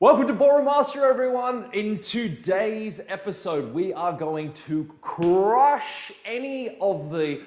Welcome to Ballroom Mastery, everyone. In today's episode, we are going to crush any of the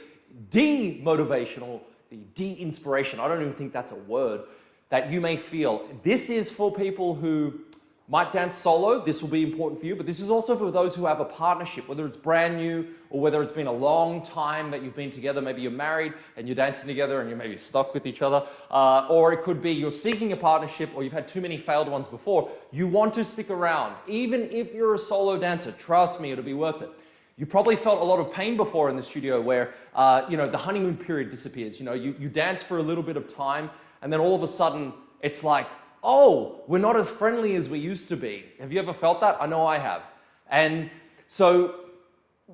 demotivational, the de-inspiration, I don't even think that's a word, that you may feel. This is for people who might dance solo. This will be important for you, but this is also for those who have a partnership, whether it's brand new or whether it's been a long time that you've been together. Maybe you're married and you're dancing together and you're maybe stuck with each other. Or it could be you're seeking a partnership or you've had too many failed ones before. You want to stick around. Even if you're a solo dancer, trust me, it'll be worth it. You probably felt a lot of pain before in the studio where, the honeymoon period disappears. You dance for a little bit of time and then all of a sudden it's like, oh, we're not as friendly as we used to be. Have you ever felt that? I know I have. And so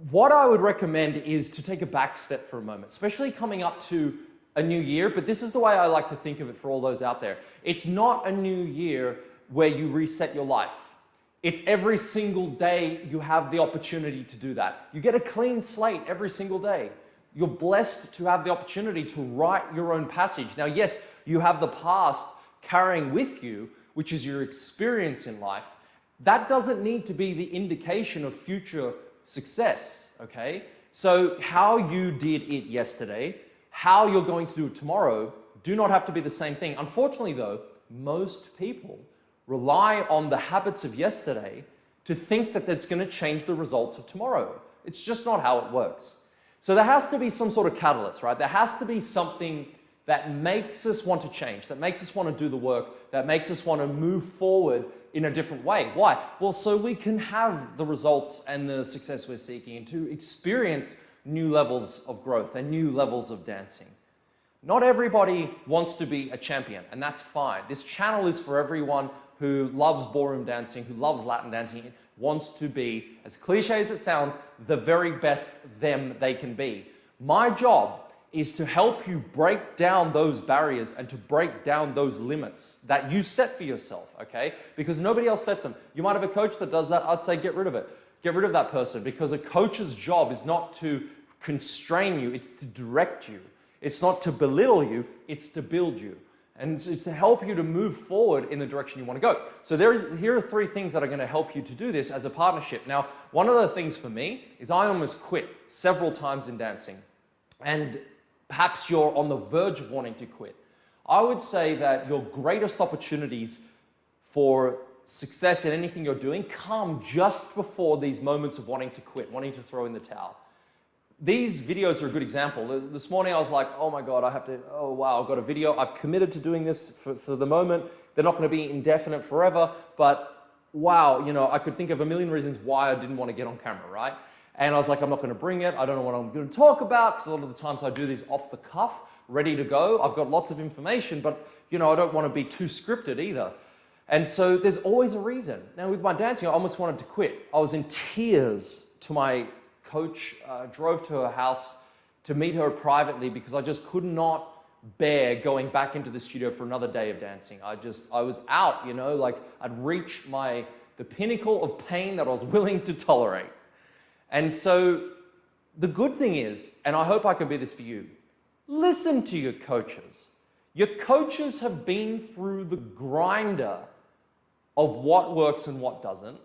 what I would recommend is to take a back step for a moment, especially coming up to a new year, but this is the way I like to think of it for all those out there. It's not a new year where you reset your life. It's every single day you have the opportunity to do that. You get a clean slate every single day. You're blessed to have the opportunity to write your own passage. Now, yes, you have the past carrying with you, which is your experience in life. That doesn't need to be the indication of future success, okay? So how you did it yesterday, how you're going to do it tomorrow, do not have to be the same thing. Unfortunately though, most people rely on the habits of yesterday to think that that's going to change the results of tomorrow. It's just not how it works. So there has to be some sort of catalyst, right? There has to be something that makes us want to change, that makes us want to do the work, that makes us want to move forward in a different way. Why? Well, so we can have the results and the success we're seeking and to experience new levels of growth and new levels of dancing. Not everybody wants to be a champion, and that's fine. This channel is for everyone who loves ballroom dancing, who loves Latin dancing, wants to be, as cliche as it sounds, the very best them they can be. My job is to help you break down those barriers and to break down those limits that you set for yourself, okay? Because nobody else sets them. You might have a coach that does that. I'd say get rid of it. Get rid of that person, because a coach's job is not to constrain you, it's to direct you. It's not to belittle you, it's to build you. And it's to help you to move forward in the direction you want to go. So here are 3 things that are going to help you to do this as a partnership. Now, one of the things for me is I almost quit several times in dancing. And perhaps you're on the verge of wanting to quit. I would say that your greatest opportunities for success in anything you're doing come just before these moments of wanting to quit, wanting to throw in the towel. These videos are a good example. This morning I was like, oh my God, oh wow, I've got a video. I've committed to doing this for the moment. They're not going to be indefinite forever, but wow, I could think of a million reasons why I didn't want to get on camera, right? And I was like, I'm not going to bring it. I don't know what I'm going to talk about, because a lot of the times I do these off the cuff, ready to go. I've got lots of information, but I don't want to be too scripted either. And so there's always a reason. Now with my dancing, I almost wanted to quit. I was in tears to my coach, drove to her house to meet her privately because I just could not bear going back into the studio for another day of dancing. I was out, like I'd reached the pinnacle of pain that I was willing to tolerate. And so the good thing is, and I hope I can be this for you, listen to your coaches. Your coaches have been through the grinder of what works and what doesn't.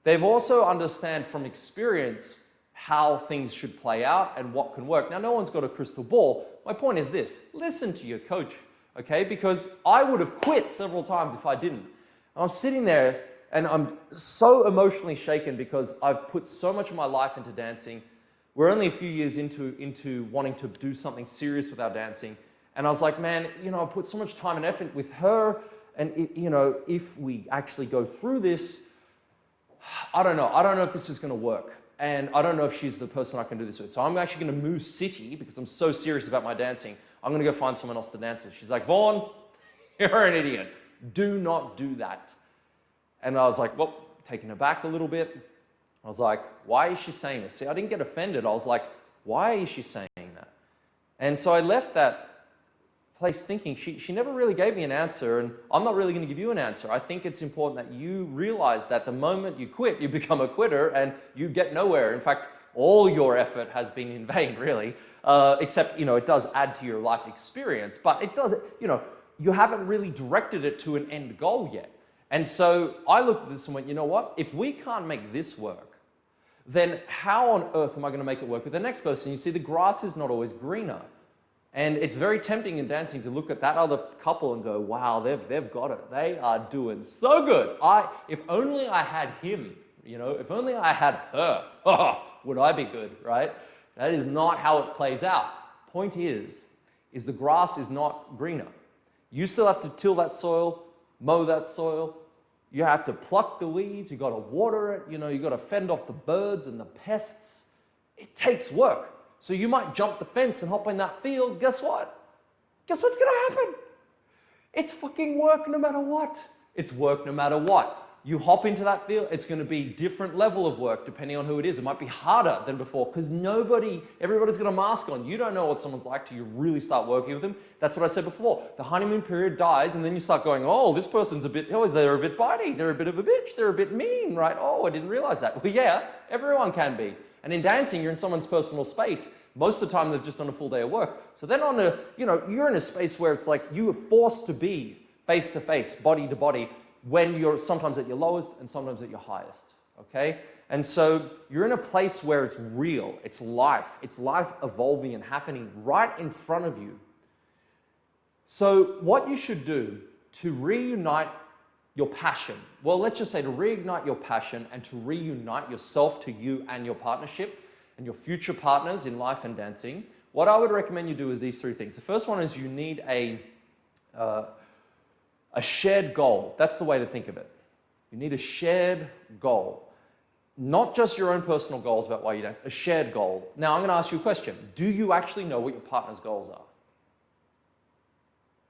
They've also understand from experience how things should play out and what can work. Now, no one's got a crystal ball. My point is this: listen to your coach, okay? Because I would have quit several times if I didn't. I'm sitting there and I'm so emotionally shaken because I've put so much of my life into dancing. We're only a few years into wanting to do something serious with our dancing. And I was like, man, I put so much time and effort with her. And if we actually go through this, I don't know. I don't know if this is going to work. And I don't know if she's the person I can do this with. So I'm actually going to move city because I'm so serious about my dancing. I'm going to go find someone else to dance with. She's like, Vaughan, you're an idiot. Do not do that. And I was like, well, taken aback a little bit. I was like, why is she saying this? See, I didn't get offended. I was like, why is she saying that? And so I left that place thinking, she never really gave me an answer, and I'm not really going to give you an answer. I think it's important that you realize that the moment you quit, you become a quitter and you get nowhere. In fact, all your effort has been in vain, really, except, it does add to your life experience, but it doesn't, you haven't really directed it to an end goal yet. And so I looked at this and went, you know what? If we can't make this work, then how on earth am I going to make it work with the next person? You see, the grass is not always greener. And it's very tempting in dancing to look at that other couple and go, wow, they've got it. They are doing so good. If only I had him, you know, if only I had her, would I be good, right? That is not how it plays out. Point is the grass is not greener. You still have to till that soil, mow that soil. You have to pluck the weeds. You got to water it. You know, you got to fend off the birds and the pests. It takes work. So you might jump the fence and hop in that field. Guess what? Guess what's going to happen? It's fucking work no matter what. It's work no matter what. You hop into that field, it's going to be different level of work depending on who it is. It might be harder than before because everybody's got a mask on. You don't know what someone's like till you really start working with them. That's what I said before. The honeymoon period dies and then you start going, oh, this person's they're a bit bitey. They're a bit of a bitch. They're a bit mean, right? Oh, I didn't realize that. Well, yeah, everyone can be. And in dancing, you're in someone's personal space. Most of the time, they've just done a full day of work. So then you're in a space where it's like you are forced to be face to face, body to body, when you're sometimes at your lowest and sometimes at your highest, okay? And so you're in a place where it's real, it's life evolving and happening right in front of you. So what you should do to reunite your passion, well, let's just say to reignite your passion and to reunite yourself to you and your partnership and your future partners in life and dancing, what I would recommend you do is these three things. The first one is you need a shared goal. That's the way to think of it. You need a shared goal. Not just your own personal goals about why you dance, a shared goal. Now, I'm going to ask you a question. Do you actually know what your partner's goals are?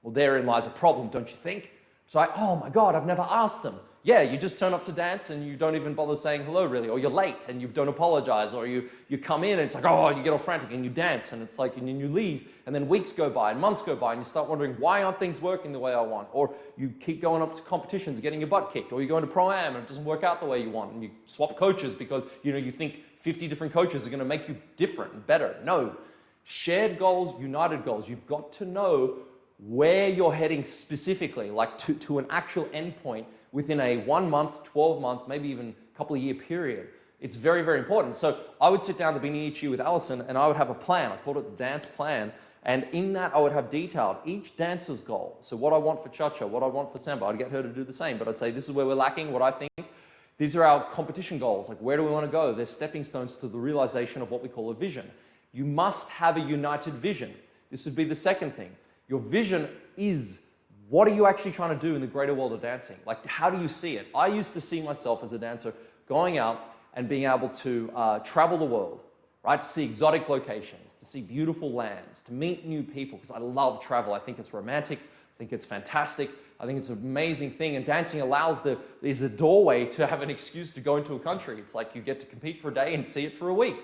Well, therein lies a problem, don't you think? It's like, oh my God, I've never asked them. Yeah, you just turn up to dance and you don't even bother saying hello really, or you're late and you don't apologize, or you come in and it's like, oh, you get all frantic and you dance and it's like, and then you leave and then weeks go by and months go by and you start wondering, why aren't things working the way I want? Or you keep going up to competitions, getting your butt kicked, or you go into Pro-Am and it doesn't work out the way you want and you swap coaches because you think 50 different coaches are gonna make you different and better. No, shared goals, united goals. You've got to know where you're heading specifically, like to an actual endpoint within a 1 month, 12 month, maybe even a couple of year period. It's very, very important. So I would sit down at the beginning of each year with Alison and I would have a plan. I called it the dance plan. And in that I would have detailed each dancer's goal. So what I want for cha-cha, what I want for samba, I'd get her to do the same. But I'd say, this is where we're lacking, what I think. These are our competition goals. Like, where do we want to go? They're stepping stones to the realization of what we call a vision. You must have a united vision. This would be the second thing. Your vision is, what are you actually trying to do in the greater world of dancing? Like, how do you see it? I used to see myself as a dancer going out and being able to travel the world, right? To see exotic locations, to see beautiful lands, to meet new people, because I love travel. I think it's romantic. I think it's fantastic. I think it's an amazing thing. And dancing is a doorway to have an excuse to go into a country. It's like you get to compete for a day and see it for a week.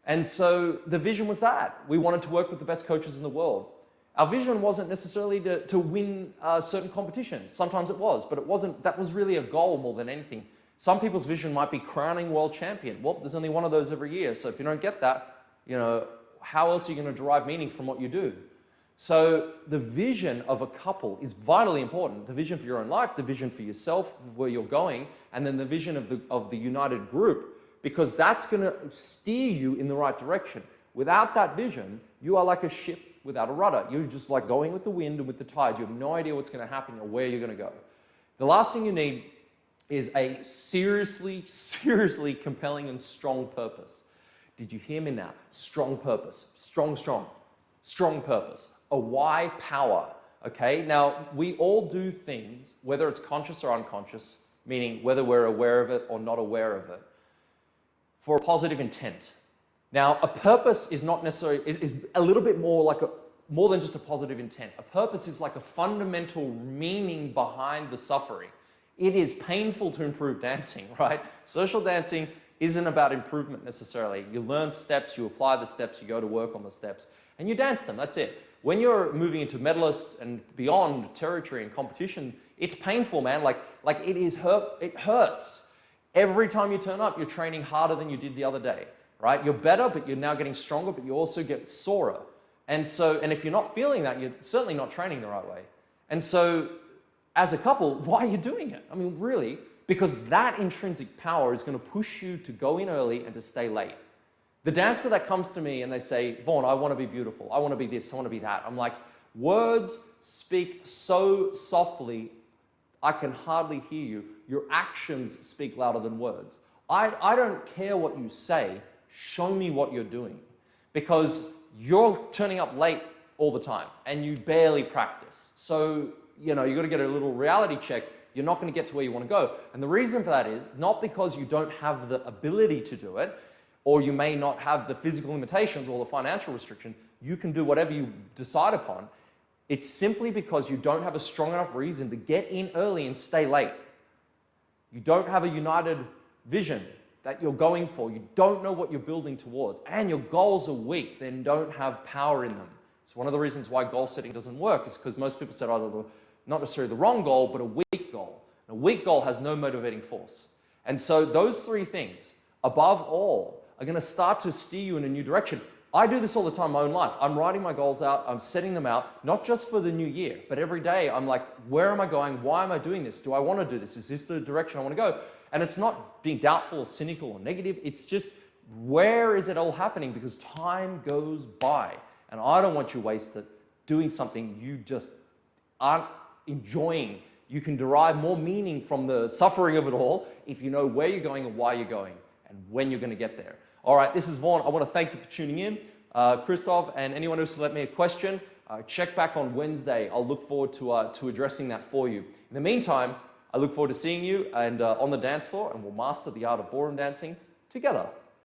And so the vision was that. We wanted to work with the best coaches in the world. Our vision wasn't necessarily to win certain competitions. Sometimes it was, but it wasn't. That was really a goal more than anything. Some people's vision might be crowning world champion. Well, there's only one of those every year. So if you don't get that, how else are you going to derive meaning from what you do? So the vision of a couple is vitally important. The vision for your own life, the vision for yourself, where you're going, and then the vision of the united group, because that's going to steer you in the right direction. Without that vision, you are like a ship without a rudder. You're just like going with the wind and with the tide. You have no idea what's going to happen or where you're going to go. The last thing you need is a seriously, seriously compelling and strong purpose. Did you hear me now? Strong purpose. Strong purpose. A why power. Okay? Now, we all do things, whether it's conscious or unconscious, meaning whether we're aware of it or not aware of it, for a positive intent. Now, a purpose is not necessarily, is a little bit more more than just a positive intent. A purpose is like a fundamental meaning behind the suffering. It is painful to improve dancing, right? Social dancing isn't about improvement necessarily. You learn steps, you apply the steps, you go to work on the steps, and you dance them, that's it. When you're moving into medalist and beyond territory and competition, it's painful, man. Like it hurts. Every time you turn up, you're training harder than you did the other day. Right? You're better, but you're now getting stronger, but you also get sorer. And if you're not feeling that, you're certainly not training the right way. And so as a couple, why are you doing it? I mean, really, because that intrinsic power is going to push you to go in early and to stay late. The dancer that comes to me and they say, Vaughan, I want to be beautiful. I want to be this, I want to be that. I'm like, words speak so softly, I can hardly hear you. Your actions speak louder than words. I don't care what you say, show me what you're doing. Because you're turning up late all the time and you barely practice. So, you know, you got to get a little reality check. You're not going to get to where you want to go. And the reason for that is not because you don't have the ability to do it, or you may not have the physical limitations or the financial restrictions. You can do whatever you decide upon. It's simply because you don't have a strong enough reason to get in early and stay late. You don't have a united vision that you're going for. You don't know what you're building towards. And your goals are weak, then don't have power in them. So one of the reasons why goal setting doesn't work is because most people set either not necessarily the wrong goal, but a weak goal. And a weak goal has no motivating force. And so those three things, above all, are going to start to steer you in a new direction. I do this all the time in my own life. I'm writing my goals out, I'm setting them out, not just for the new year, but every day I'm like, where am I going? Why am I doing this? Do I want to do this? Is this the direction I want to go? And it's not being doubtful or cynical or negative. It's just, where is it all happening? Because time goes by. And I don't want you wasted doing something you just aren't enjoying. You can derive more meaning from the suffering of it all if you know where you're going and why you're going and when you're going to get there. All right, this is Vaughan. I want to thank you for tuning in. Christoph and anyone else who left me a question, check back on Wednesday. I'll look forward to addressing that for you. In the meantime, I look forward to seeing you and on the dance floor, and we'll master the art of ballroom dancing together.